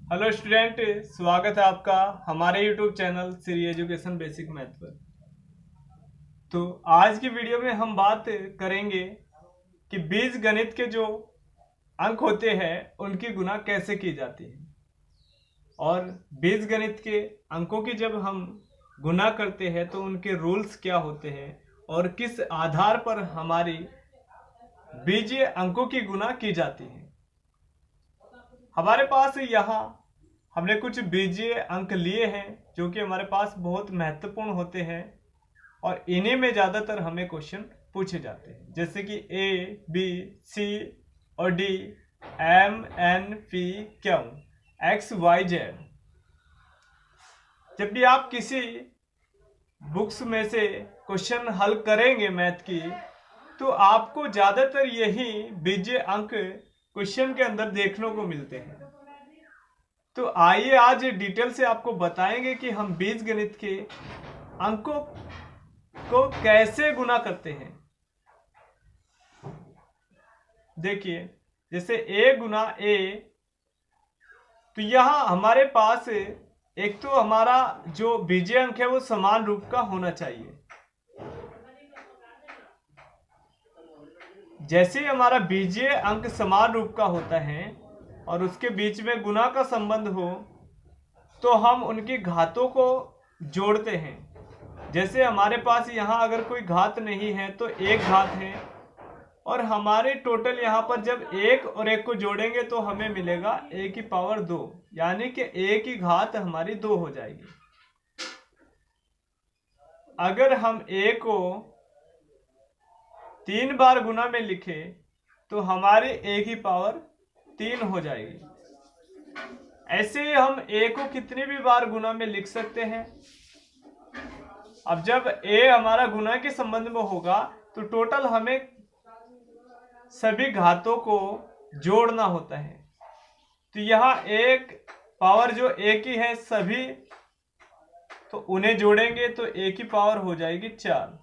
Hello student, स्वागत है आपका हमारे YouTube channel Shri education basic math पर। तो आज की वीडियो में हम बात करेंगे कि बीज गणित के जो अंक होते हैं उनकी गुणा कैसे की जाती है और बीज गणित के अंकों की जब हम गुणा करते हैं तो उनके रूल्स क्या होते हैं और किस आधार पर हमारी बीजीय अंकों की गुणा की जाती है। हमारे पास यहाँ हमने कुछ बीजीय अंक लिए हैं जो कि हमारे पास बहुत महत्वपूर्ण होते हैं और इन्हीं में ज़्यादातर हमें क्वेश्चन पूछे जाते हैं, जैसे कि ए, बी, सी और D, M, N, P, Q, X, Y, Z. जब भी आप किसी बुक्स में से क्वेश्चन हल करेंगे मैथ की, तो आपको ज़्यादातर यही बीजीय अंक क्वेश्चन के अंदर देखने को मिलते हैं। तो आइए आज डिटेल से आपको बताएंगे कि हम बीजगणित के अंकों को कैसे गुणा करते हैं। देखिए, जैसे a गुना a, तो यहां हमारे पास एक तो हमारा जो बीजीय अंक है वो समान रूप का होना चाहिए। जैसे हमारा बीजीय अंक समान रूप का होता है और उसके बीच में गुना का संबंध हो तो हम उनकी घातों को जोड़ते हैं। जैसे हमारे पास यहाँ अगर कोई घात नहीं है तो एक घात है और हमारे टोटल यहाँ पर जब एक और एक को जोड़ेंगे तो हमें मिलेगा a की पावर 2, यानी कि a की घात हमारी 2 हो जाएगी। अगर हम a को 3 बार गुना में लिखे तो हमारे a की पावर 3 हो जाएगी। ऐसे ही हम a को कितनी भी बार गुना में लिख सकते हैं। अब जब a हमारा गुना के संबंध में होगा तो टोटल हमें सभी घातों को जोड़ना होता है। तो यहाँ एक पावर जो a की है सभी, तो उन्हें जोड़ेंगे तो a की पावर हो जाएगी 4।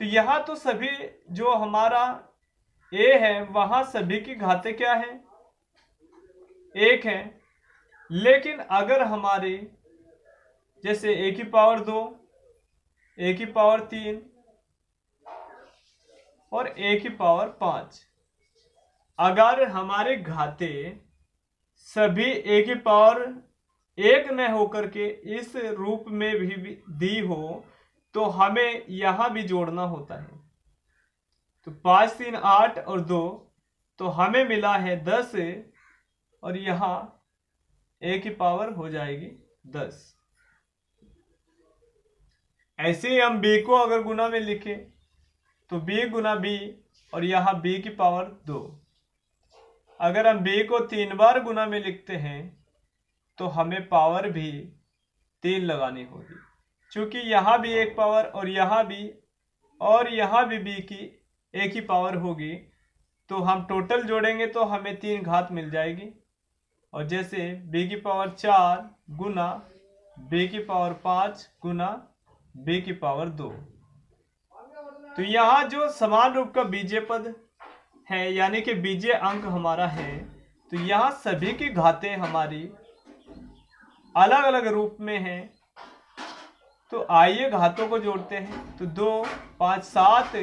तो यहाँ तो सभी जो हमारा a है वहां सभी की घातें क्या है, 1 है। लेकिन अगर हमारी जैसे a की पावर 2, a की पावर 3 और a की पावर 5, अगर हमारे घातें सभी a की पावर 1 न होकर के इस रूप में भी दी हो तो हमें यहां भी जोड़ना होता है। तो 5, 3, 8 और 2, तो हमें मिला है 10 और यहाँ a की पावर हो जाएगी 10। ऐसे ही हम b को अगर गुना में लिखें तो b गुना b और यहाँ b की पावर 2। अगर हम b को 3 बार गुना में लिखते हैं तो हमें पावर भी 3 लगानी होगी, क्योंकि यहाँ भी एक पावर और यहाँ भी b की एक ही पावर होगी। तो हम टोटल जोड़ेंगे तो हमें 3 घात मिल जाएगी। और जैसे b की पावर 4 गुना b की पावर 5 गुना b की पावर 2, तो यहाँ जो समान रूप का बीजीय पद है यानी कि बीजीय अंक हमारा है, तो यहाँ सभी की घातें हमारी अलग अलग रूप में हैं। तो आइए घातों को जोड़ते हैं। तो 2, 5, 7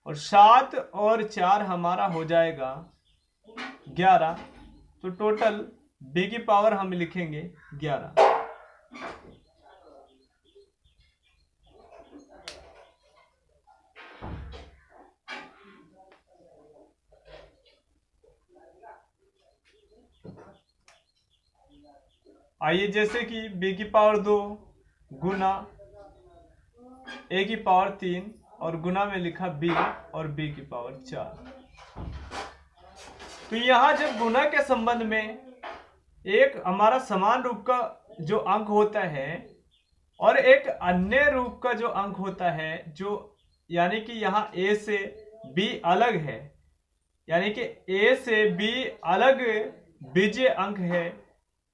और 7 और 4 हमारा हो जाएगा 11। तो टोटल b की पावर हम लिखेंगे 11। आइए, जैसे कि b की पावर 2 गुना a की पावर 3 और गुना में लिखा b और b की पावर 4। तो यहाँ जब गुना के संबंध में एक हमारा समान रूप का जो अंक होता है और एक अन्य रूप का जो अंक होता है, जो यानी कि यहाँ a से b अलग है, यानी कि a से b अलग बीजीय अंक है,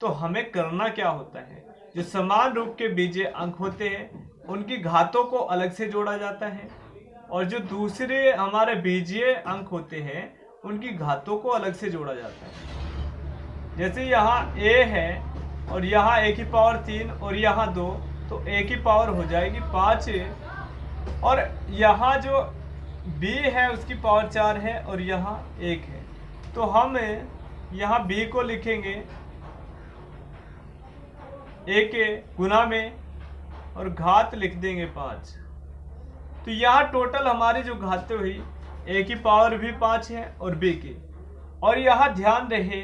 तो हमें करना क्या होता है, जो समान रूप के बीजीय अंक होते हैं उनकी घातों को अलग से जोड़ा जाता है और जो दूसरे हमारे बीजीय अंक होते हैं उनकी घातों को अलग से जोड़ा जाता है। जैसे यहाँ a है और यहाँ a की पावर 3 और यहाँ 2, तो a की पावर हो जाएगी 5, और यहाँ जो b है उसकी पावर 4 है और यहाँ 1 है। तो हम यहाँ b को लिखेंगे a के गुना में और घात लिख देंगे 5। तो यहाँ टोटल हमारी जो घातें हुई a की पावर भी 5 है और b की। और यहाँ ध्यान रहे,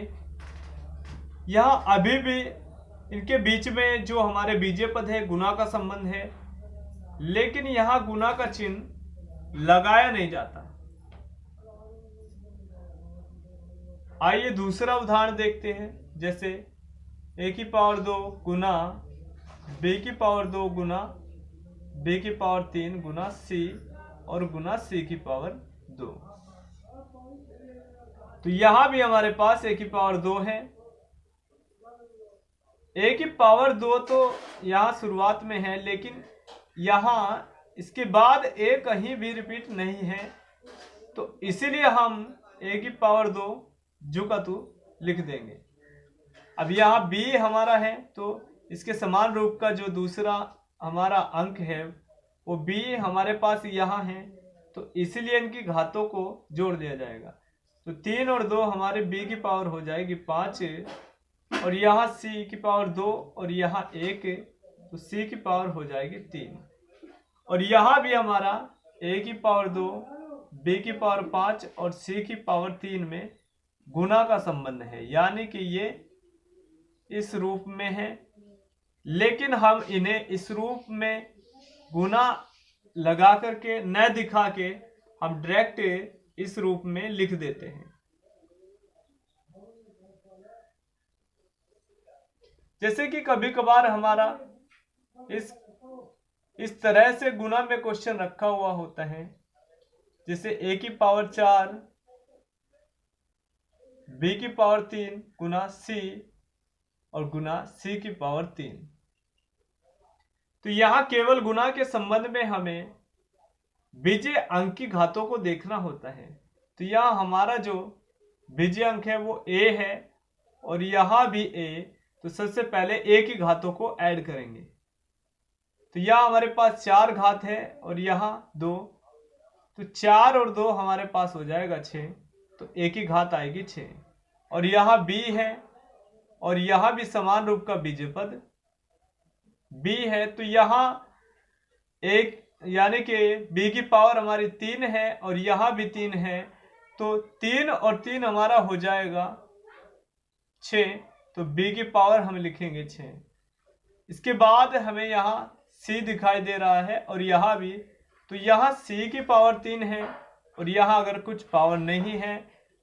यहाँ अभी भी इनके बीच में जो हमारे बीजीय पद है गुना का संबंध है, लेकिन यहाँ गुना का चिन्ह लगाया नहीं जाता। आइए दूसरा उदाहरण देखते हैं। जैसे a की पावर 2 गुना b की पावर 2 गुना b की पावर 3 गुना c और गुना c की पावर 2। तो यहां भी हमारे पास a की पावर 2 है। a की पावर 2 तो यहां शुरुआत में है, लेकिन यहां इसके बाद a कहीं भी रिपीट नहीं है, तो इसीलिए हम a की पावर 2 जुकातु लिख देंगे। अब यहाँ b हमारा है, तो इसके समान रूप का जो दूसरा हमारा अंक है वो b हमारे पास यहाँ है, तो इसीलिए इनकी घातों को जोड़ दिया जाएगा। तो 3 और 2 हमारे b की पावर हो जाएगी 5, और यहाँ c की पावर 2 और यहाँ 1, तो c की पावर हो जाएगी 3। और यहाँ भी हमारा a की पावर 2, b की पावर 5 और c की पावर 3 में गुना का संबंध है, यानी कि ये इस रूप में है, लेकिन हम इन्हें इस रूप में गुना लगा करके न दिखा के हम डायरेक्ट इस रूप में लिख देते हैं। जैसे कि कभी कभार हमारा इस तरह से गुना में क्वेश्चन रखा हुआ होता है, जैसे a की पावर 4 b की पावर 3 गुना c और गुना c की पावर 3। तो यहां केवल गुना के संबंध में हमें बीजीय अंक की घातों को देखना होता है। तो यहां हमारा जो बीजीय अंक है वो a है और यहां भी a, तो सबसे पहले a की घातों को ऐड करेंगे। तो यहां हमारे पास 4 घात है और यहां 2, तो 4 और 2 हमारे पास हो जाएगा 6, तो a की घात आएगी 6। और यहाँ b है और यहाँ भी समान रूप का बीजीय पद b है, तो यहाँ एक यानी कि b की पावर हमारी 3 है और यहाँ भी 3 है, तो 3 और 3 हमारा हो जाएगा 6, तो b की पावर हम लिखेंगे 6। इसके बाद हमें यहाँ c दिखाई दे रहा है और यहाँ भी, तो यहाँ c की पावर 3 है और यहाँ अगर कुछ पावर नहीं है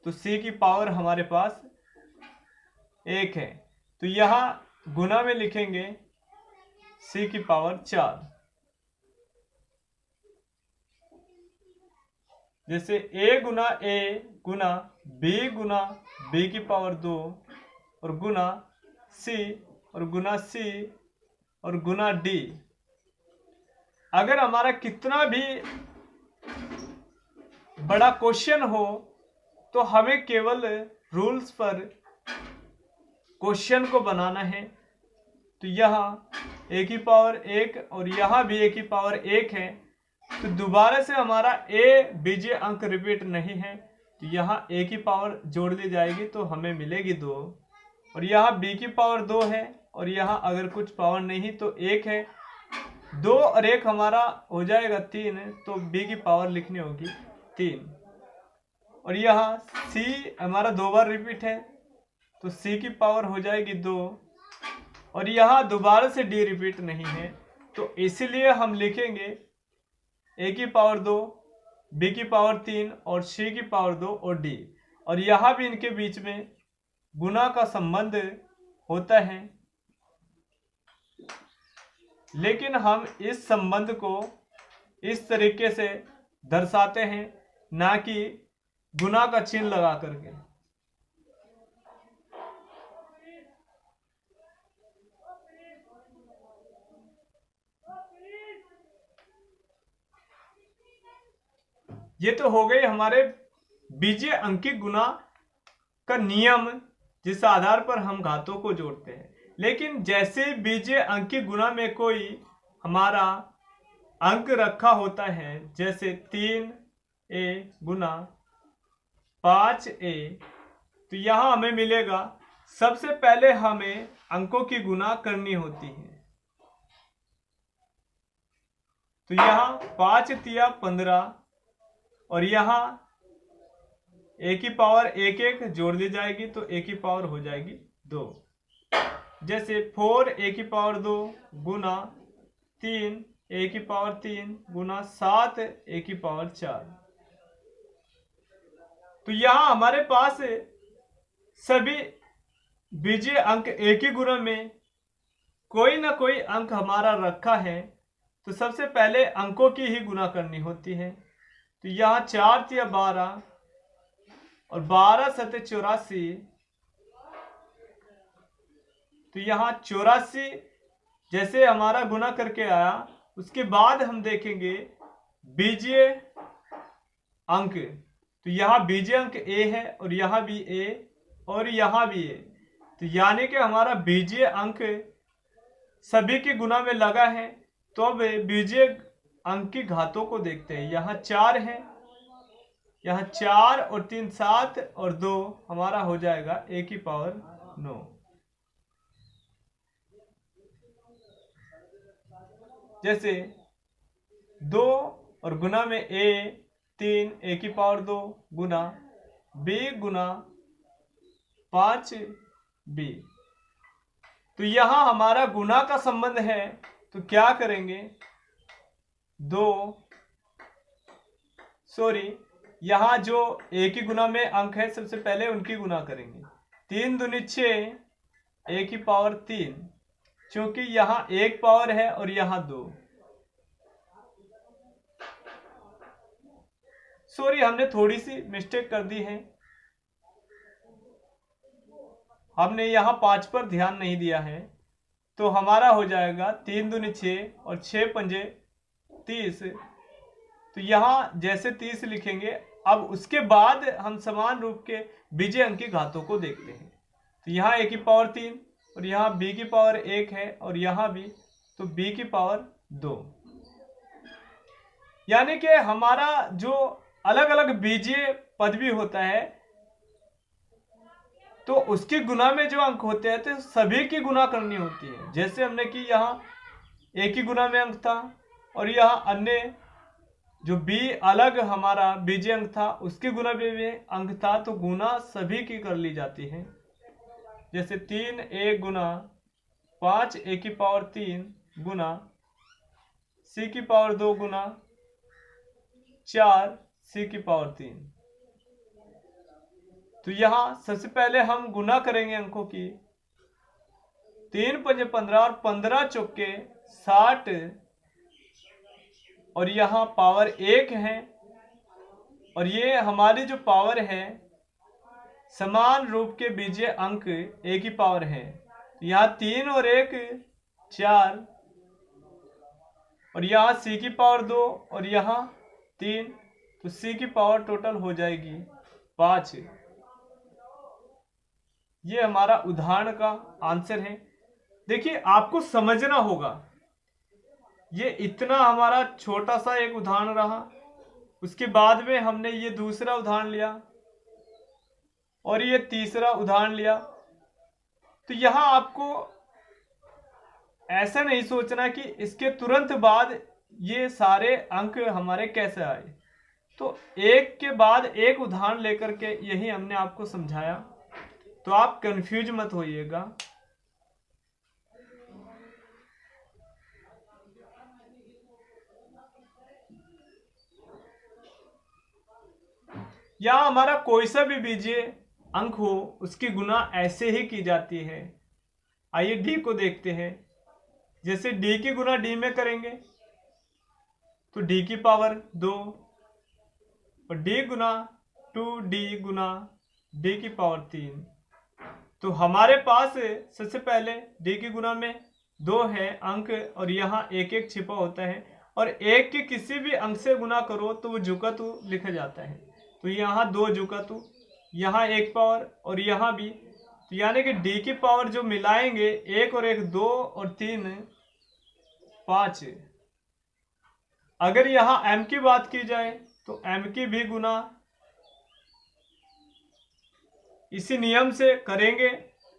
तो c की पावर हमारे पास 1 है, तो यहाँ गुना में लिखेंगे c की पावर 4। जैसे a गुना b की पावर 2 और गुना c और गुना c और गुना d। अगर हमारा कितना भी बड़ा क्वेश्चन हो तो हमें केवल रूल्स पर क्वेश्चन को बनाना है। तो यहाँ a की पावर 1 और यहाँ भी a की पावर 1 है, तो दोबारा से हमारा a बीजीय अंक रिपीट नहीं है, तो यहाँ a की पावर जोड़ दी जाएगी तो हमें मिलेगी 2। और यहाँ b की पावर 2 है और यहाँ अगर कुछ पावर नहीं तो 1 है, 2 और 1 हमारा हो जाएगा 3, तो b की पावर लिखनी होगी 3। और यहाँ c हमारा 2 बार रिपीट है, तो c की पावर हो जाएगी 2। और यहाँ दोबारा से d रिपीट नहीं है, तो इसलिए हम लिखेंगे a की पावर 2, b की पावर 3 और c की पावर 2 और d। और यहाँ भी इनके बीच में गुना का संबंध होता है, लेकिन हम इस संबंध को इस तरीके से दर्शाते हैं, ना कि गुना का चिन्ह लगा करके। ये तो हो गई हमारे बीजीय अंकी गुना का नियम जिस आधार पर हम घातों को जोड़ते हैं। लेकिन जैसे बीजीय अंकी गुना में कोई हमारा अंक रखा होता है, जैसे 3a गुना 5a, तो यहां हमें मिलेगा, सबसे पहले हमें अंकों की गुना करनी होती है। तो यहां 5 तिया 15 और यहां a की पावर 1 जोड़ दी जाएगी तो a की पावर हो जाएगी 2। जैसे 4a की पावर 2 गुना 3 a की पावर 3 गुना 7 a की पावर 4। तो यहां हमारे पास सभी बीजीय अंक एक ही गुना में कोई ना कोई अंक हमारा रखा है, तो सबसे पहले अंकों की ही गुना करनी होती है। तो यहाँ 4 तिया 12 और 12 सते 84, तो यहाँ 84 जैसे हमारा गुना करके आया, उसके बाद हम देखेंगे बीजीय अंक। तो यहाँ बीजीय अंक a है और यहाँ भी a और यहाँ भी a, तो यानी कि हमारा बीजीय अंक सभी की गुना में लगा है। तो अब बीजीय अंक की घातों को देखते हैं। यहाँ 4 है, यहाँ 4 और 3 7 और 2 हमारा हो जाएगा a की पावर 9। जैसे 2 और गुना में a 3 a की पावर 2 गुना b गुना 5b। तो यहां हमारा गुना का संबंध है, तो क्या करेंगे, यहां जो a की गुना में अंक है सबसे पहले उनकी गुना करेंगे। 3 दूनी 6 a की पावर 3, क्योंकि यहां 1 पावर है और यहां 2। हमने थोड़ी सी मिस्टेक कर दी है, हमने यहां 5 पर ध्यान नहीं दिया है। तो हमारा हो जाएगा 3 दूनी 6 और 6 पंजे 30। तो यहां जैसे 30 लिखेंगे, अब उसके बाद हम समान रूप के बीजीय अंक की घातों को देखते हैं। तो यहाँ a की पावर 3 और यहाँ b की पावर 1 है और यहाँ भी, तो b की पावर 2। यानी कि हमारा जो अलग अलग बीजीय पद भी होता है, तो उसकी गुना में जो अंक होते हैं तो सभी की गुना करनी होती है। जैसे हमने कि यहाँ a की गुना में अंक था और यहाँ अन्य जो b अलग हमारा बीजीय अंक था उसके गुना में भी अंक था, तो गुना सभी की कर ली जाती है। जैसे 3a गुना 5 a की पावर 3 गुना c की पावर 2 गुना 4 c की पावर 3। तो यहां सबसे पहले हम गुना करेंगे अंकों की। 3 पंजे 15 और 15 चौके 60 और यहाँ पावर 1 है, और ये हमारी जो पावर है समान रूप के बीजीय अंक a की पावर है। यहाँ 3 और 1 4 और यहाँ c की पावर 2 और यहाँ 3, तो c की पावर टोटल हो जाएगी 5। ये हमारा उदाहरण का आंसर है। देखिए, आपको समझना होगा, ये इतना हमारा छोटा सा एक उदाहरण रहा, उसके बाद में हमने ये दूसरा उदाहरण लिया और ये तीसरा उदाहरण लिया। तो यहां आपको ऐसा नहीं सोचना कि इसके तुरंत बाद ये सारे अंक हमारे कैसे आए। तो एक के बाद एक उदाहरण लेकर के यही हमने आपको समझाया, तो आप कंफ्यूज मत होइएगा। या हमारा कोई सा भी बीजीय अंक हो, उसकी गुना ऐसे ही की जाती है। आइए डी को देखते हैं। जैसे डी की गुना डी में करेंगे तो डी की पावर 2 और डी गुना 2d गुना डी की पावर 3। तो हमारे पास सबसे पहले डी की गुना में 2 है अंक और यहाँ 1 1 छिपा होता है, और 1 के किसी भी अंक से गुना करो तो वो झुका तो लिखा जाता है। तो यहाँ 2 झुका, तो यहाँ 1 पावर और यहाँ भी, तो यानी कि d की पावर जो मिलाएंगे 1 और 1 2 और 3 5। अगर यहाँ m की बात की जाए तो m की भी गुना इसी नियम से करेंगे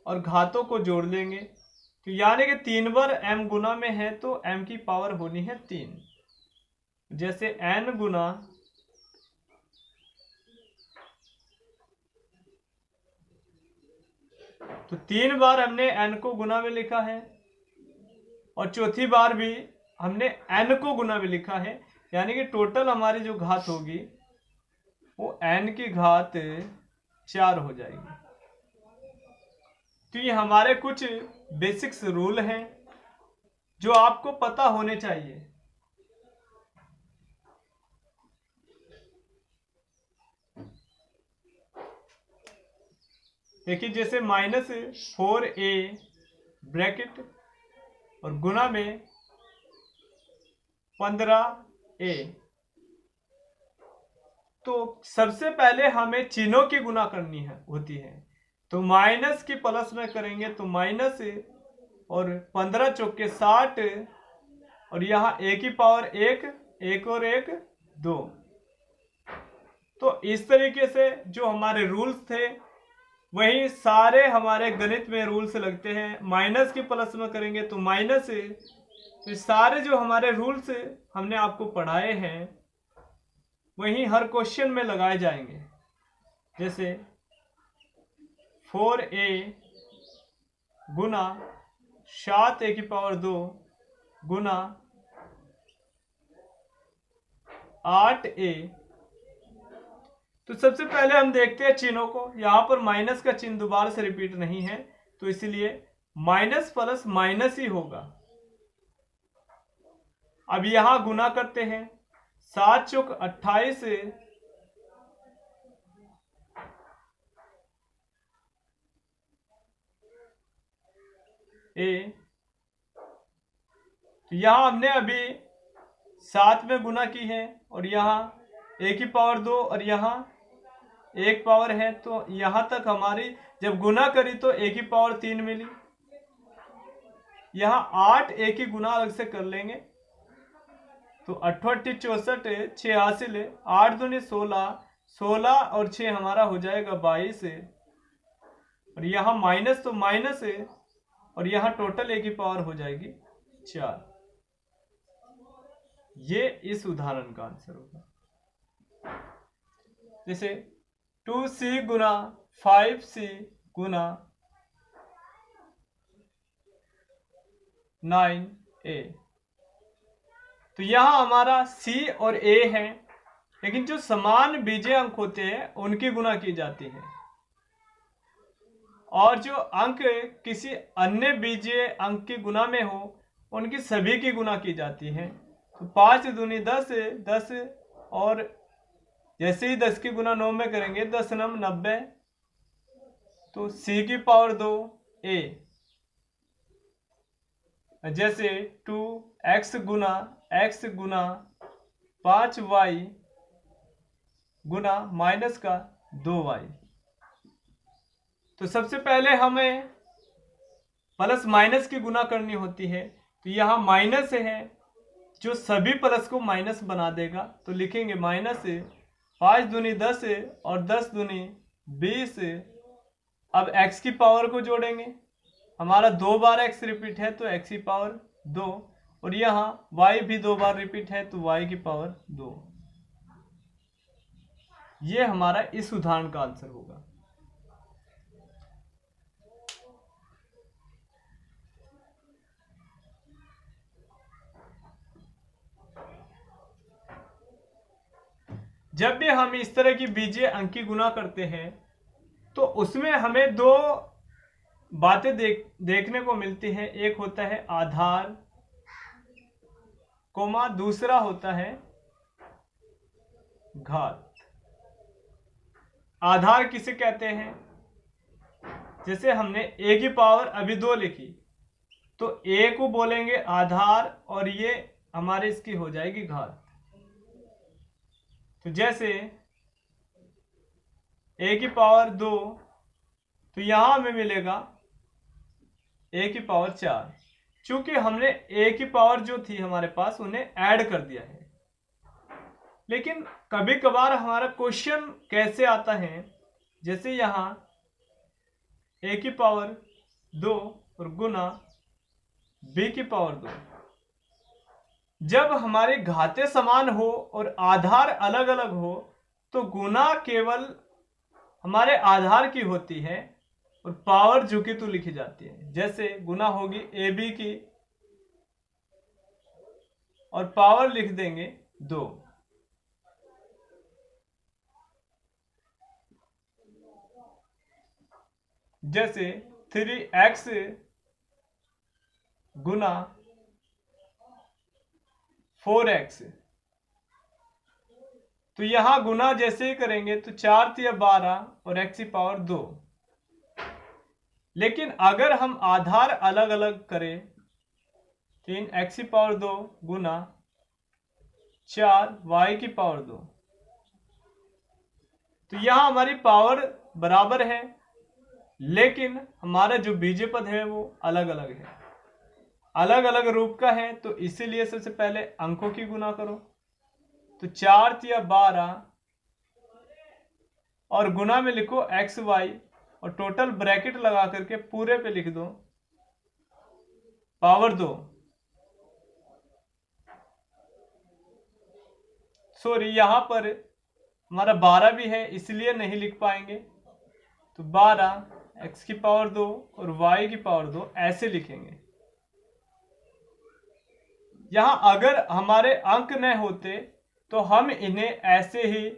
और घातों को जोड़ लेंगे, तो यानी कि 3 बार m गुना में है तो m की पावर होनी है 3। जैसे n गुना तो 3 बार हमने n को गुना में लिखा है और चौथी बार भी हमने n को गुना में लिखा है, यानी कि टोटल हमारी जो घात होगी वो n की घात 4 हो जाएगी। तो ये हमारे कुछ बेसिक्स रूल हैं जो आपको पता होने चाहिए। देखिए जैसे -4a ब्रैकेट और गुना में 15a, तो सबसे पहले हमें चिन्हों की गुना करनी होती है। तो माइनस की प्लस में करेंगे तो माइनस और 15 चौके 60 और यहाँ a की पावर 1, 1 और 1 2। तो इस तरीके से जो हमारे रूल्स थे वही सारे हमारे गणित में रूल्स लगते हैं। माइनस की प्लस में करेंगे तो माइनस, तो सारे जो हमारे रूल्स हमने आपको पढ़ाए हैं वही हर क्वेश्चन में लगाए जाएंगे। जैसे 4a गुना 7a की पावर 2 गुना 8a। तो सबसे पहले हम देखते हैं चिन्हों को। यहां पर माइनस का चिन्ह दोबारा से रिपीट नहीं है, तो इसलिए माइनस प्लस माइनस ही होगा। अब यहां गुना करते हैं, 7 चौक 28 a। तो यहां हमने अभी 7 में गुना की है और यहाँ a की पावर 2 और यहाँ 1 पावर है, तो यहां तक हमारी जब गुना करी तो a की पावर 3 मिली। यहाँ 8a की गुना अलग से कर लेंगे, तो 68 64 86 8 दूनी 16, 16 और 6 हमारा हो जाएगा 22 और यहाँ माइनस तो माइनस और यहाँ टोटल a की पावर हो जाएगी 4। ये इस उदाहरण का आंसर होगा। जैसे 2c गुना 5c गुना 9a, तो यहां हमारा c और a है, लेकिन जो समान बीजीय अंक होते हैं उनकी गुना की जाती है और जो अंक किसी अन्य बीजीय अंक की गुना में हो उनकी सभी की गुना की जाती है। तो 5 दूनी 10 10 और जैसे ही 10 की गुना 9 में करेंगे 10 9 90, तो c की पावर 2 a। जैसे 2x गुना x गुना 5y गुना माइनस का 2y। तो सबसे पहले हमें प्लस माइनस की गुना करनी होती है, तो यहाँ माइनस है जो सभी प्लस को माइनस बना देगा, तो लिखेंगे माइनस 5 दूनी 10 और 10 दूनी 20। अब x की पावर को जोड़ेंगे, हमारा 2 बार x रिपीट है तो x की पावर 2 और यहाँ y भी 2 बार रिपीट है तो y की पावर 2। ये हमारा इस उदाहरण का आंसर होगा। जब भी हम इस तरह की बीजीय अंक की गुना करते हैं तो उसमें हमें 2 बातें देखने को मिलती है। एक होता है आधार कोमा, दूसरा होता है घात। आधार किसे कहते हैं? जैसे हमने a की पावर अभी 2 लिखी तो a को बोलेंगे आधार और ये हमारे इसकी हो जाएगी घात। तो जैसे a की पावर 2, तो यहां हमें मिलेगा a की पावर 4। चूंकि हमने a की पावर जो थी हमारे पास उन्हें ऐड कर दिया है। लेकिन कभी कभार हमारा क्वेश्चन कैसे आता है, जैसे यहां a की पावर 2 और गुना b की पावर 2। जब हमारे घाते समान हो और आधार अलग अलग हो तो गुना केवल हमारे आधार की होती है और पावर झुकी तो लिखी जाती है। जैसे गुना होगी ab की और पावर लिख देंगे 2। जैसे 3x गुना 4x, तो यहां गुना जैसे ही करेंगे तो 4 तिया 12 और x की पावर 2। लेकिन अगर हम आधार अलग अलग करें, 3x की पावर 2 गुना 4y की पावर 2, तो यहां हमारी पावर बराबर है लेकिन हमारा जो बीजीय पद है वो अलग अलग है, अलग अलग रूप का है। तो इसीलिए सबसे पहले अंकों की गुना करो, तो 4 तिया 12 और गुना में लिखो एक्स वाई और टोटल ब्रैकेट लगा करके पूरे पे लिख दो पावर 2। सॉरी, यहां पर हमारा 12 भी है इसलिए नहीं लिख पाएंगे, तो 12 एक्स की पावर 2 और वाई की पावर 2 ऐसे लिखेंगे। यहां अगर हमारे अंक न होते तो हम इन्हें ऐसे ही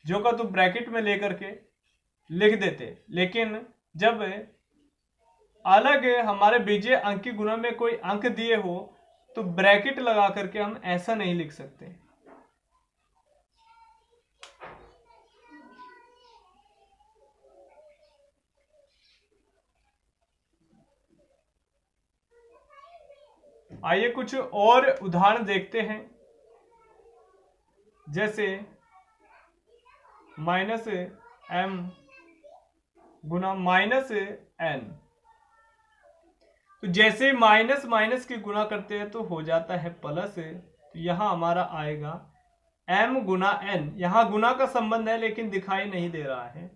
जो का तो ब्रैकेट में लेकर के लिख देते, लेकिन जब अलग हमारे बीजीय अंक की गुना में कोई अंक दिए हो तो ब्रैकेट लगा करके हम ऐसा नहीं लिख सकते। आइए कुछ और उदाहरण देखते हैं। जैसे -m गुना -n, तो जैसे माइनस माइनस की गुना करते हैं तो हो जाता है प्लस। तो यहां हमारा आएगा m गुना n। यहां गुना का संबंध है लेकिन दिखाई नहीं दे रहा है।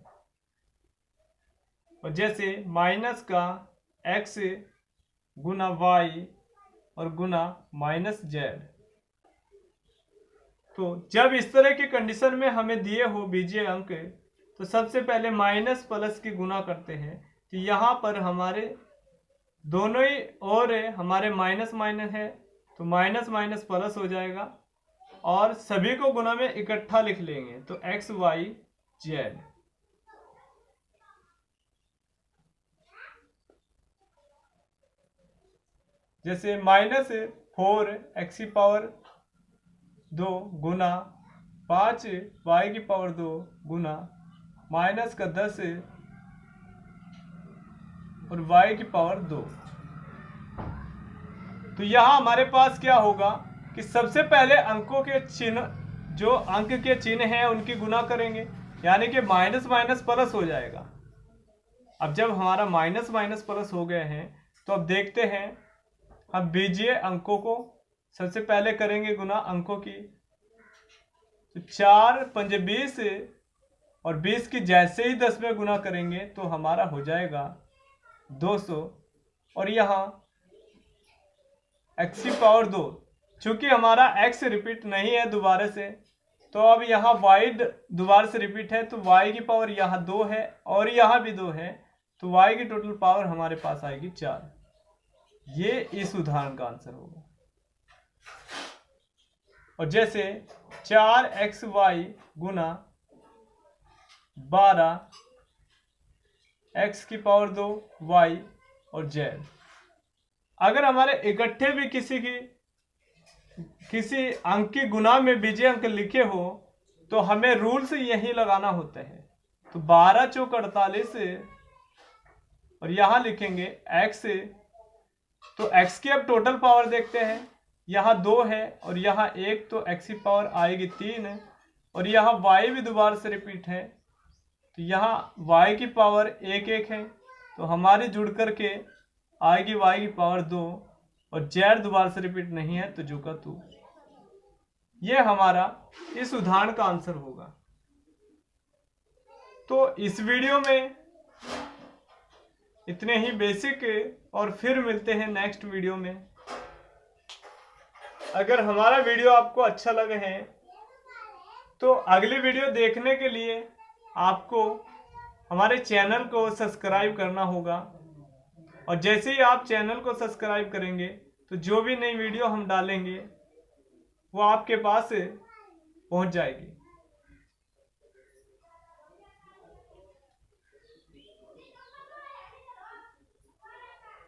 और जैसे माइनस का x गुना y और गुना -z, तो जब इस तरह की कंडीशन में हमें दिए हो बीजीय अंक तो सबसे पहले माइनस प्लस की गुना करते हैं। तो यहां पर हमारे दोनों ही और हमारे माइनस माइनस है तो माइनस माइनस प्लस हो जाएगा और सभी को गुना में इकट्ठा लिख लेंगे तो एक्स वाई जेड। जैसे -4 एक्स की पावर 2 गुना 5 वाई की पावर 2 गुना माइनस का 10 और y की पावर 2। तो यहां हमारे पास क्या होगा कि सबसे पहले अंकों के चिन्ह, जो अंक के चिन्ह हैं उनकी गुना करेंगे, यानी कि माइनस माइनस प्लस हो जाएगा। अब जब हमारा माइनस माइनस प्लस हो गए हैं तो अब देखते हैं हम बीजीय अंकों को सबसे पहले करेंगे गुना अंकों की। तो 4 पंजे 20 और 20 की जैसे ही 10 में गुना करेंगे तो हमारा हो जाएगा 200 और यहाँ x की पावर 2। चूंकि हमारा x रिपीट नहीं है दोबारा से, तो अब यहाँ y दोबारा से रिपीट है तो y की पावर यहाँ 2 है और यहाँ भी 2 है, तो y की टोटल पावर हमारे पास आएगी 4। ये इस उदाहरण का आंसर होगा। और जैसे 4xy गुना 12 x की पावर 2 y और z, अगर हमारे इकट्ठे भी किसी अंक की गुना में बीजीय अंक लिखे हो तो हमें रूल्स यही लगाना होता है। तो 12 चौक 48 और यहां लिखेंगे x, तो x की अब टोटल पावर देखते हैं। यहाँ 2 है और यहाँ 1, तो x की पावर आएगी 3 और यहाँ y भी दोबारा से रिपीट है, तो यहाँ y की पावर 1 है, तो हमारी जुड़ करके आएगी y की पावर 2, और z दोबारा से रिपीट नहीं है तो जो का तू। ये हमारा इस उदाहरण का आंसर होगा। तो इस वीडियो में इतने ही बेसिक, और फिर मिलते हैं नेक्स्ट वीडियो में। अगर हमारा वीडियो आपको अच्छा लगे है तो अगली वीडियो देखने के लिए आपको हमारे चैनल को सब्सक्राइब करना होगा, और जैसे ही आप चैनल को सब्सक्राइब करेंगे तो जो भी नई वीडियो हम डालेंगे वो आपके पास पहुंच जाएगी।